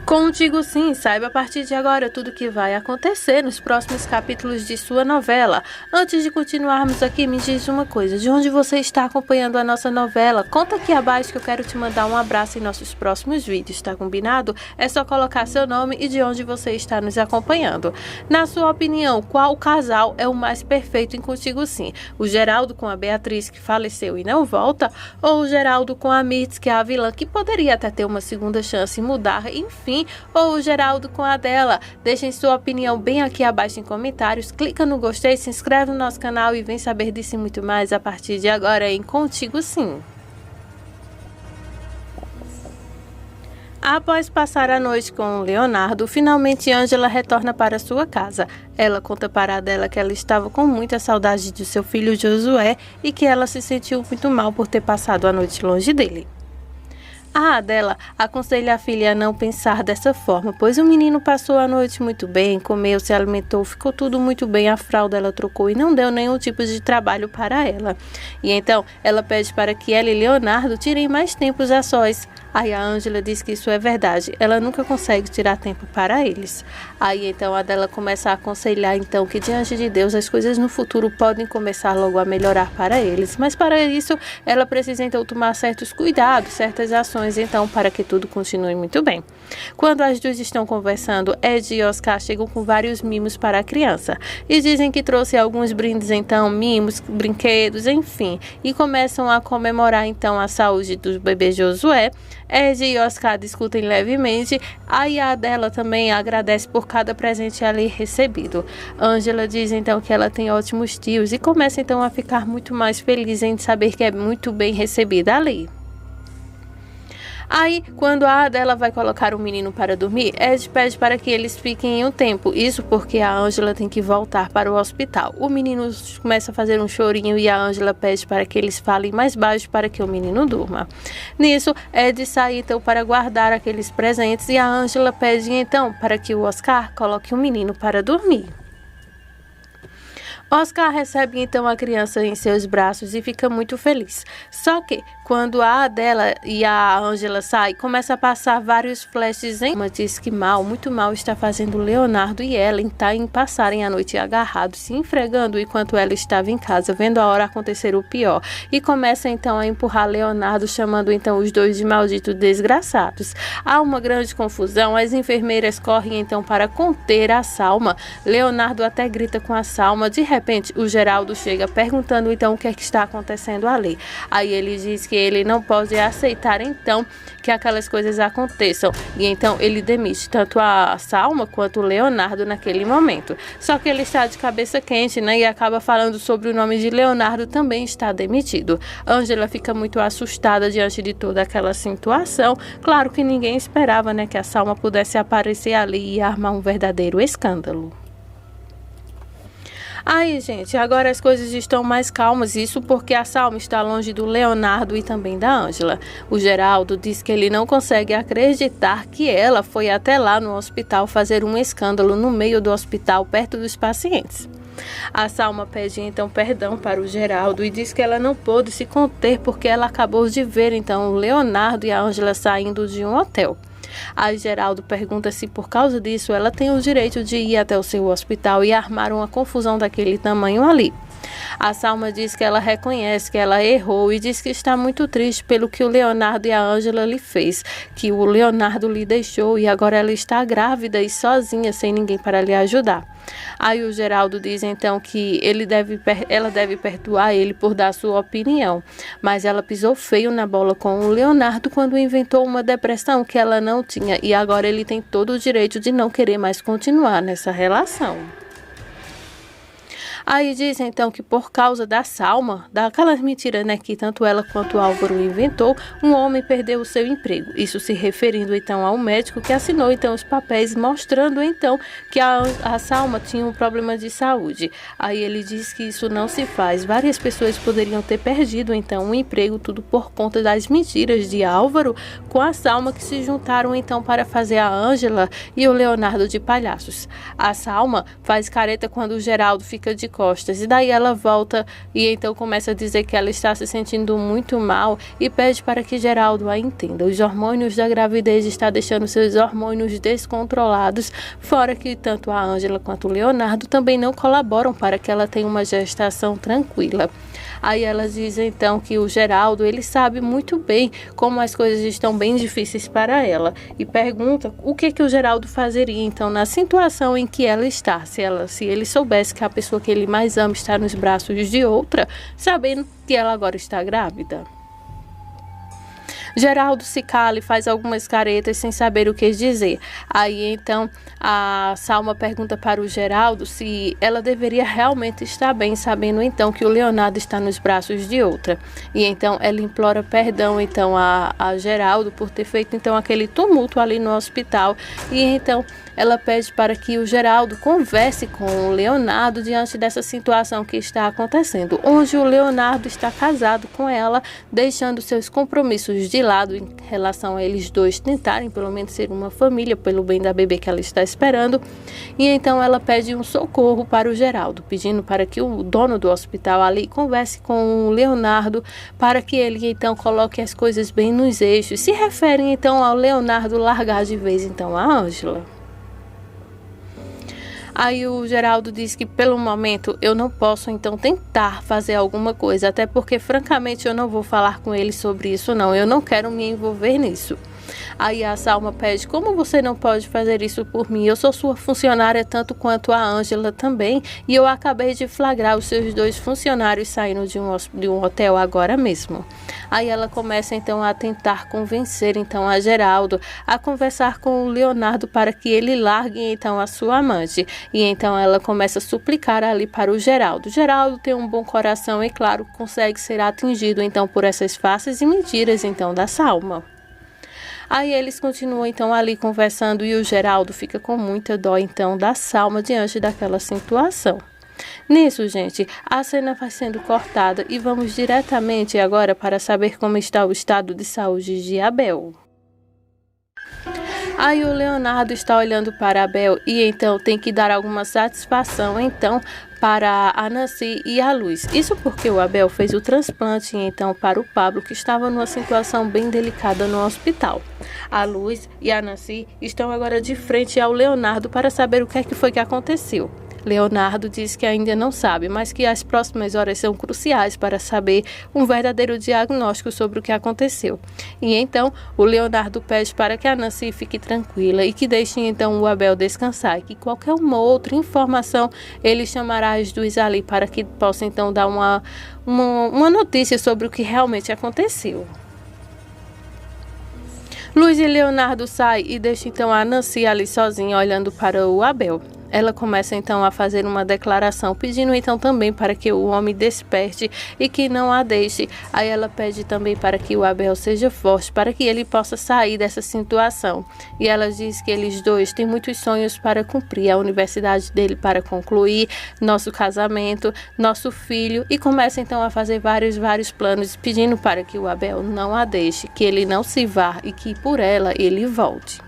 Contigo Sim, saiba a partir de agora tudo o que vai acontecer nos próximos capítulos de sua novela. Antes de continuarmos aqui, me diz uma coisa, de onde você está acompanhando a nossa novela? Conta aqui abaixo que eu quero te mandar um abraço em nossos próximos vídeos, tá combinado? É só colocar seu nome e de onde você está nos acompanhando. Na sua opinião, qual casal é o mais perfeito em Contigo Sim? O Geraldo com a Beatriz, que faleceu e não volta? Ou o Geraldo com a Mirtz, que é a vilã, que poderia até ter uma segunda chance e mudar, enfim? Ou o Geraldo com a dela? Deixem sua opinião bem aqui abaixo em comentários, clica no gostei, se inscreve no nosso canal e vem saber disso e muito mais a partir de agora em Contigo Sim. Após passar a noite com Leonardo, finalmente Ângela retorna para sua casa. Ela conta para Adela que ela estava com muita saudade de seu filho Josué e que ela se sentiu muito mal por ter passado a noite longe dele. A Adela aconselha a filha a não pensar dessa forma, pois o menino passou a noite muito bem, comeu, se alimentou, ficou tudo muito bem, a fralda ela trocou e não deu nenhum tipo de trabalho para ela. E então ela pede para que ela e Leonardo tirem mais tempos a sós. Aí a Ângela diz que isso é verdade, ela nunca consegue tirar tempo para eles. Aí então a Adela começa a aconselhar então que diante de Deus as coisas no futuro podem começar logo a melhorar para eles, mas para isso ela precisa então tomar certos cuidados, certas ações então para que tudo continue muito bem. Quando as duas estão conversando, Ed e Oscar chegam com vários mimos para a criança e dizem que trouxe alguns brindes então, mimos, brinquedos, enfim, e começam a comemorar então a saúde do bebê Josué. Ed e Oscar discutem levemente, aí a Adela também agradece por cada presente ali recebido. Ângela diz então que ela tem ótimos tios e começa então a ficar muito mais feliz em saber que é muito bem recebida ali. Aí, quando a Adela vai colocar o menino para dormir, Ed pede para que eles fiquem um tempo. Isso porque a Ângela tem que voltar para o hospital. O menino começa a fazer um chorinho e a Ângela pede para que eles falem mais baixo para que o menino durma. Nisso, Ed sai então para guardar aqueles presentes e a Ângela pede então para que o Oscar coloque o menino para dormir. Oscar recebe então a criança em seus braços e fica muito feliz. Só que quando a Adela e a Ângela saem, começa a passar vários flashes em uma diz que muito mal está fazendo Leonardo e Ellen em passarem a noite agarrados, se enfregando enquanto ela estava em casa, vendo a hora acontecer o pior. E começa então a empurrar Leonardo, chamando então os dois de malditos desgraçados. Há uma grande confusão, as enfermeiras correm então para conter a Salma. Leonardo até grita com a Salma. De repente, o Geraldo chega perguntando então o que é que está acontecendo ali. Aí ele diz que ele não pode aceitar então que aquelas coisas aconteçam. E então ele demite tanto a Salma quanto o Leonardo naquele momento. Só que ele está de cabeça quente, né? E acaba falando sobre o nome de Leonardo também está demitido. Ângela fica muito assustada diante de toda aquela situação. Claro que ninguém esperava, né, que a Salma pudesse aparecer ali e armar um verdadeiro escândalo. Aí, gente, agora as coisas estão mais calmas, isso porque a Salma está longe do Leonardo e também da Ângela. O Geraldo diz que ele não consegue acreditar que ela foi até lá no hospital fazer um escândalo no meio do hospital, perto dos pacientes. A Salma pede então perdão para o Geraldo e diz que ela não pôde se conter porque ela acabou de ver então o Leonardo e a Ângela saindo de um hotel. Aí Geraldo pergunta se por causa disso ela tem o direito de ir até o seu hospital e armar uma confusão daquele tamanho ali. A Salma diz que ela reconhece que ela errou e diz que está muito triste pelo que o Leonardo e a Ângela lhe fez, que o Leonardo lhe deixou e agora ela está grávida e sozinha, sem ninguém para lhe ajudar. Aí o Geraldo diz então que ela deve perdoar ele por dar sua opinião, mas ela pisou feio na bola com o Leonardo quando inventou uma depressão que ela não tinha e agora ele tem todo o direito de não querer mais continuar nessa relação. Aí diz então que por causa da Salma, daquelas mentiras, né, que tanto ela quanto o Álvaro inventou, um homem perdeu o seu emprego. Isso se referindo então ao médico que assinou então os papéis mostrando então que a Salma tinha um problema de saúde. Aí ele diz que isso não se faz. Várias pessoas poderiam ter perdido então o emprego, tudo por conta das mentiras de Álvaro com a Salma, que se juntaram então para fazer a Ângela e o Leonardo de palhaços. A Salma faz careta quando o Geraldo fica de costas. E daí ela volta e então começa a dizer que ela está se sentindo muito mal e pede para que Geraldo a entenda. Os hormônios da gravidez estão deixando seus hormônios descontrolados, fora que tanto a Ângela quanto o Leonardo também não colaboram para que ela tenha uma gestação tranquila. Aí ela diz então que o Geraldo, ele sabe muito bem como as coisas estão bem difíceis para ela e pergunta o que o Geraldo fazeria então na situação em que ela está, se ele soubesse que a pessoa que ele mais ama está nos braços de outra, sabendo que ela agora está grávida. Geraldo se cala e faz algumas caretas sem saber o que dizer. Aí então a Salma pergunta para o Geraldo se ela deveria realmente estar bem, sabendo então que o Leonardo está nos braços de outra. E então ela implora perdão então a Geraldo por ter feito então aquele tumulto ali no hospital. E então ela pede para que o Geraldo converse com o Leonardo diante dessa situação que está acontecendo, onde o Leonardo está casado com ela, deixando seus compromissos de lado em relação a eles dois tentarem pelo menos ser uma família pelo bem da bebê que ela está esperando. E então ela pede um socorro para o Geraldo, pedindo para que o dono do hospital ali converse com o Leonardo para que ele então coloque as coisas bem nos eixos. Se referem então ao Leonardo largar de vez então a Ângela. Aí o Geraldo diz que pelo momento eu não posso então tentar fazer alguma coisa, até porque francamente eu não vou falar com ele sobre isso não, eu não quero me envolver nisso. Aí a Salma pede, como você não pode fazer isso por mim? Eu sou sua funcionária tanto quanto a Ângela também, e eu acabei de flagrar os seus dois funcionários saindo de um hotel agora mesmo. Aí ela começa então a tentar convencer então a Geraldo a conversar com o Leonardo para que ele largue então a sua amante. E então ela começa a suplicar ali para o Geraldo. Geraldo tem um bom coração e claro consegue ser atingido então por essas faces e mentiras então da Salma. Aí eles continuam então ali conversando e o Geraldo fica com muita dó então da Salma diante daquela situação. Nisso, gente, a cena vai sendo cortada e vamos diretamente agora para saber como está o estado de saúde de Abel. Aí o Leonardo está olhando para Abel e então tem que dar alguma satisfação então para a Nancy e a Luz. Isso porque o Abel fez o transplante então para o Pablo, que estava numa situação bem delicada no hospital. A Luz e a Nancy estão agora de frente ao Leonardo para saber o que é que foi que aconteceu. Leonardo diz que ainda não sabe, mas que as próximas horas são cruciais para saber um verdadeiro diagnóstico sobre o que aconteceu. E então, o Leonardo pede para que a Nancy fique tranquila e que deixe então o Abel descansar e que qualquer uma outra informação ele chamará as duas ali para que possa então dar uma notícia sobre o que realmente aconteceu. Luz e Leonardo saem e deixam então a Nancy ali sozinha olhando para o Abel. Ela começa então a fazer uma declaração, pedindo então também para que o homem desperte e que não a deixe. Aí ela pede também para que o Abel seja forte, para que ele possa sair dessa situação. E ela diz que eles dois têm muitos sonhos para cumprir, a universidade dele para concluir, nosso casamento, nosso filho, e começa então a fazer vários planos, pedindo para que o Abel não a deixe, que ele não se vá e que por ela ele volte.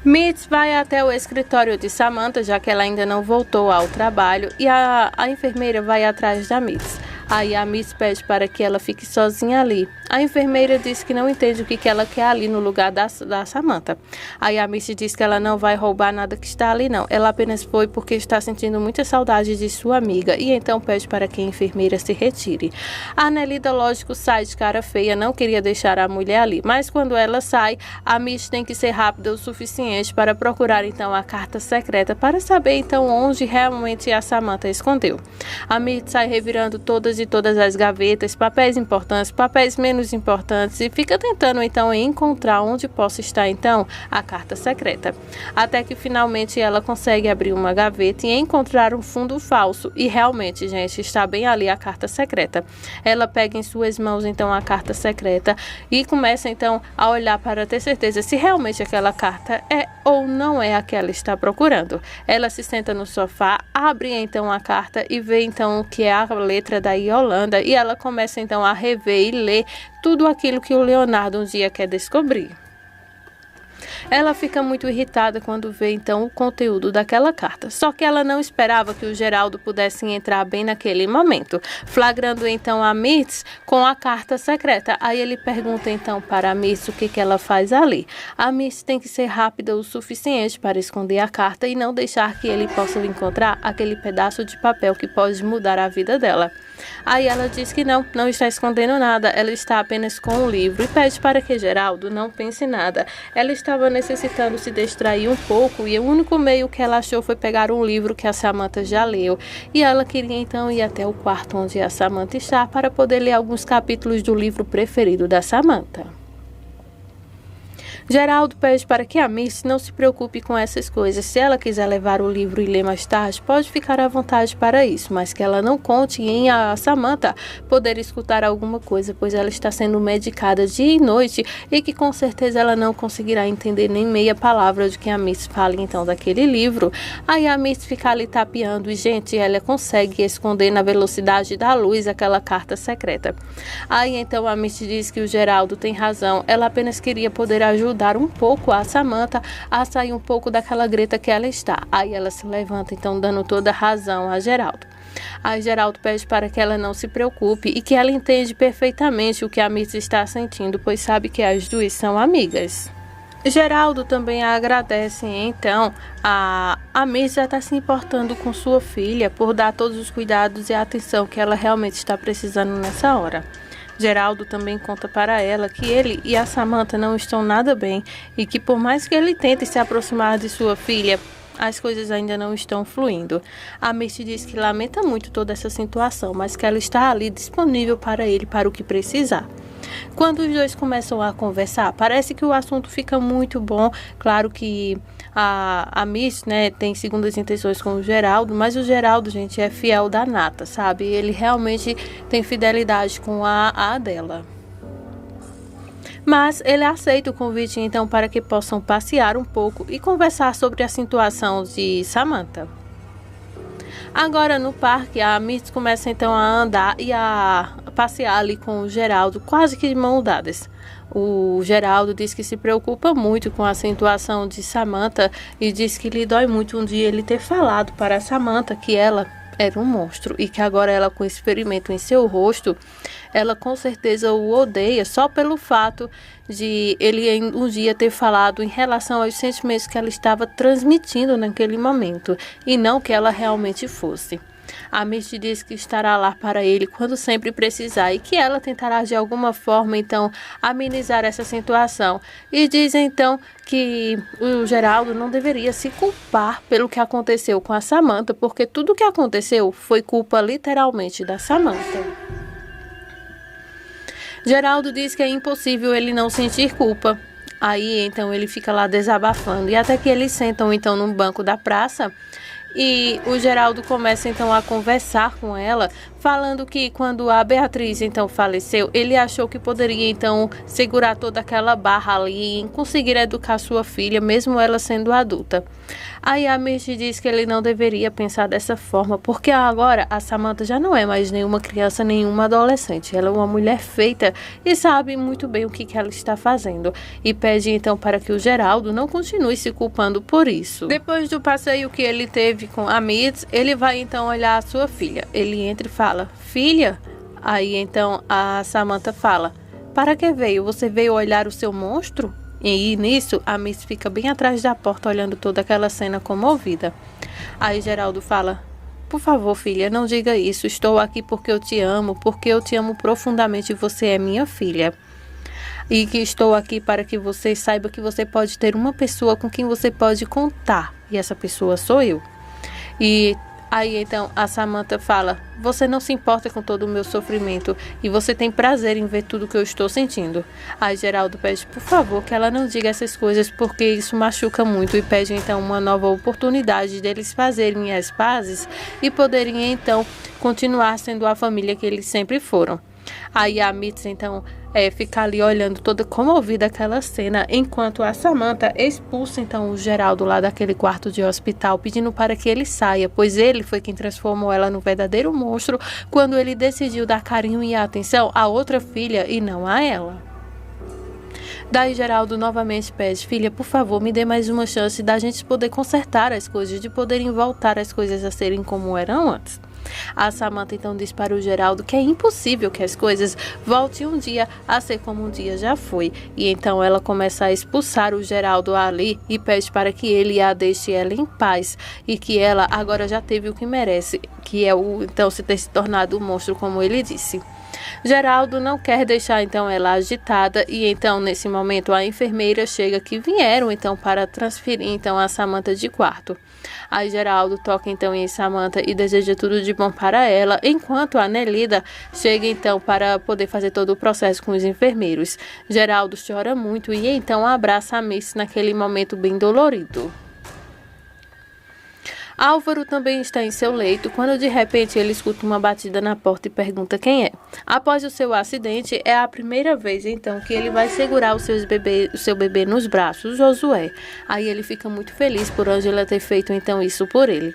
Mitz vai até o escritório de Samantha, já que ela ainda não voltou ao trabalho, e a enfermeira vai atrás da Mitz. Aí a Mitz pede para que ela fique sozinha ali. A enfermeira diz que não entende o que ela quer ali no lugar da Samantha. Aí a Mitz diz que ela não vai roubar nada que está ali não. Ela apenas foi porque está sentindo muita saudade de sua amiga e então pede para que a enfermeira se retire. A Nelida, lógico, sai de cara feia, não queria deixar a mulher ali. Mas quando ela sai, a Mitz tem que ser rápida o suficiente para procurar então a carta secreta para saber então onde realmente a Samantha escondeu. A Mitz sai revirando todas as gavetas, papéis importantes, papéis menos importantes e fica tentando então encontrar onde possa estar então a carta secreta. Até que finalmente ela consegue abrir uma gaveta e encontrar um fundo falso e realmente, gente, está bem ali a carta secreta. Ela pega em suas mãos então a carta secreta e começa então a olhar para ter certeza se realmente aquela carta é ou não é a que ela está procurando. Ela se senta no sofá, abre então a carta e vê então o que é a letra da Yolanda e ela começa então a rever e ler tudo aquilo que o Leonardo um dia quer descobrir. Ela fica muito irritada quando vê então o conteúdo daquela carta, só que ela não esperava que o Geraldo pudesse entrar bem naquele momento, flagrando então a Mirtz com a carta secreta. Aí ele pergunta então para a Mirtz o que ela faz ali. A Mirtz tem que ser rápida o suficiente para esconder a carta e não deixar que ele possa encontrar aquele pedaço de papel que pode mudar a vida dela. Aí ela diz que não está escondendo nada, ela está apenas com o livro e pede para que Geraldo não pense nada. Ela estava necessitando se distrair um pouco e o único meio que ela achou foi pegar um livro que a Samantha já leu. E ela queria então ir até o quarto onde a Samantha está para poder ler alguns capítulos do livro preferido da Samantha. Geraldo pede para que a Mirtz não se preocupe com essas coisas. Se ela quiser levar o livro e ler mais tarde, pode ficar à vontade para isso, mas que ela não conte em a Samantha poder escutar alguma coisa, pois ela está sendo medicada dia e noite e que com certeza ela não conseguirá entender nem meia palavra de que a Mirtz fale então daquele livro. Aí a Mirtz fica ali tapeando e, gente, ela consegue esconder na velocidade da luz aquela carta secreta. Aí então a Mirtz diz que o Geraldo tem razão, ela apenas queria poder ajudar um pouco a Samantha a sair um pouco daquela greta que ela está. Aí ela se levanta, então dando toda a razão a Geraldo. Aí Geraldo pede para que ela não se preocupe e que ela entende perfeitamente o que a Mirtz está sentindo, pois sabe que as duas são amigas. Geraldo também agradece, então, a Mirtz já está se importando com sua filha por dar todos os cuidados e a atenção que ela realmente está precisando nessa hora. Geraldo também conta para ela que ele e a Samantha não estão nada bem e que por mais que ele tente se aproximar de sua filha, as coisas ainda não estão fluindo. A Mirtz diz que lamenta muito toda essa situação, mas que ela está ali disponível para ele para o que precisar. Quando os dois começam a conversar, parece que o assunto fica muito bom. Claro que a Mirtz, tem segundas intenções com o Geraldo, mas o Geraldo, gente, é fiel da nata, sabe? Ele realmente tem fidelidade com a dela. Mas ele aceita o convite, então, para que possam passear um pouco e conversar sobre a situação de Samantha. Agora no parque, a Mirtz começa então a andar e a passear ali com o Geraldo, quase que de mãos dadas. O Geraldo diz que se preocupa muito com a situação de Samantha e diz que lhe dói muito um dia ele ter falado para a Samantha que ela era um monstro e que agora ela, com esse ferimento em seu rosto, ela com certeza o odeia só pelo fato de ele um dia ter falado em relação aos sentimentos que ela estava transmitindo naquele momento e não que ela realmente fosse. A Mirtz diz que estará lá para ele quando sempre precisar e que ela tentará de alguma forma então amenizar essa situação e diz então que o Geraldo não deveria se culpar pelo que aconteceu com a Samantha, porque tudo o que aconteceu foi culpa literalmente da Samantha. Geraldo diz que é impossível ele não sentir culpa. Aí então ele fica lá desabafando e até que eles sentam então num banco da praça. E o Geraldo começa então a conversar com ela, falando que quando a Beatriz então faleceu, ele achou que poderia então segurar toda aquela barra ali em conseguir educar sua filha, mesmo ela sendo adulta. Aí a Mirtz diz que ele não deveria pensar dessa forma, porque agora a Samantha já não é mais nenhuma criança, nenhuma adolescente. Ela é uma mulher feita e sabe muito bem o que ela está fazendo. E pede então para que o Geraldo não continue se culpando por isso. Depois do passeio que ele teve com a Mirtz, ele vai então olhar a sua filha. Ele entra e fala: "Filha?" Aí então a Samantha fala: "Para que veio? Você veio olhar o seu monstro?" E nisso, a Mirtz fica bem atrás da porta, olhando toda aquela cena comovida. Aí Geraldo fala: "Por favor, filha, não diga isso. Estou aqui porque eu te amo profundamente e você é minha filha. E que estou aqui para que você saiba que você pode ter uma pessoa com quem você pode contar. E essa pessoa sou eu." E aí então a Samantha fala: "Você não se importa com todo o meu sofrimento e você tem prazer em ver tudo que eu estou sentindo." Aí Geraldo pede, por favor, que ela não diga essas coisas porque isso machuca muito, e pede então uma nova oportunidade deles fazerem as pazes e poderem então continuar sendo a família que eles sempre foram. Aí a Mirtz então fica ali olhando toda comovida aquela cena, enquanto a Samantha expulsa então o Geraldo lá daquele quarto de hospital, pedindo para que ele saia, pois ele foi quem transformou ela no verdadeiro monstro quando ele decidiu dar carinho e atenção a outra filha e não a ela. Daí Geraldo novamente pede: filha, por favor, me dê mais uma chance da gente poder consertar as coisas, de poderem voltar as coisas a serem como eram antes. A Samantha então diz para o Geraldo que é impossível que as coisas voltem um dia a ser como um dia já foi. E então ela começa a expulsar o Geraldo ali e pede para que ele a deixe ela em paz, e que ela agora já teve o que merece, que é o então se ter se tornado um monstro, como ele disse. Geraldo não quer deixar então ela agitada, e então nesse momento a enfermeira chega, que vieram então para transferir então a Samantha de quarto. Aí Geraldo toca então em Samantha e deseja tudo de bom para ela, enquanto a Nelida chega então para poder fazer todo o processo com os enfermeiros. Geraldo chora muito e então abraça a Miss naquele momento bem dolorido. Álvaro também está em seu leito quando de repente ele escuta uma batida na porta e pergunta quem é. Após o seu acidente, é a primeira vez então que ele vai segurar o seu bebê nos braços, Josué. Aí ele fica muito feliz por Ângela ter feito então isso por ele.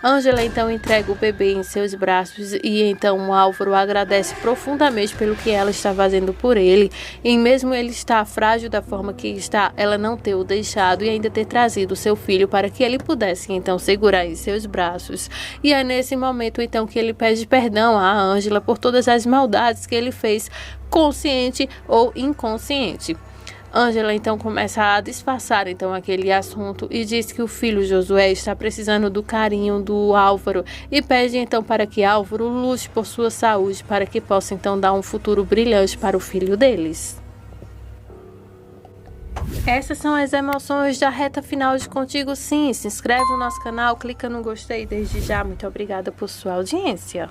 Ângela então entrega o bebê em seus braços e então o Álvaro agradece profundamente pelo que ela está fazendo por ele, e mesmo ele estar frágil da forma que está, ela não ter o deixado e ainda ter trazido seu filho para que ele pudesse então segurar em seus braços. E é nesse momento então que ele pede perdão a Ângela por todas as maldades que ele fez, consciente ou inconsciente. Ângela então começa a disfarçar então aquele assunto e diz que o filho Josué está precisando do carinho do Álvaro, e pede então para que Álvaro lute por sua saúde, para que possa então dar um futuro brilhante para o filho deles. Essas são as emoções da reta final de Contigo Sim. Se inscreve no nosso canal, clica no gostei desde já. Muito obrigada por sua audiência.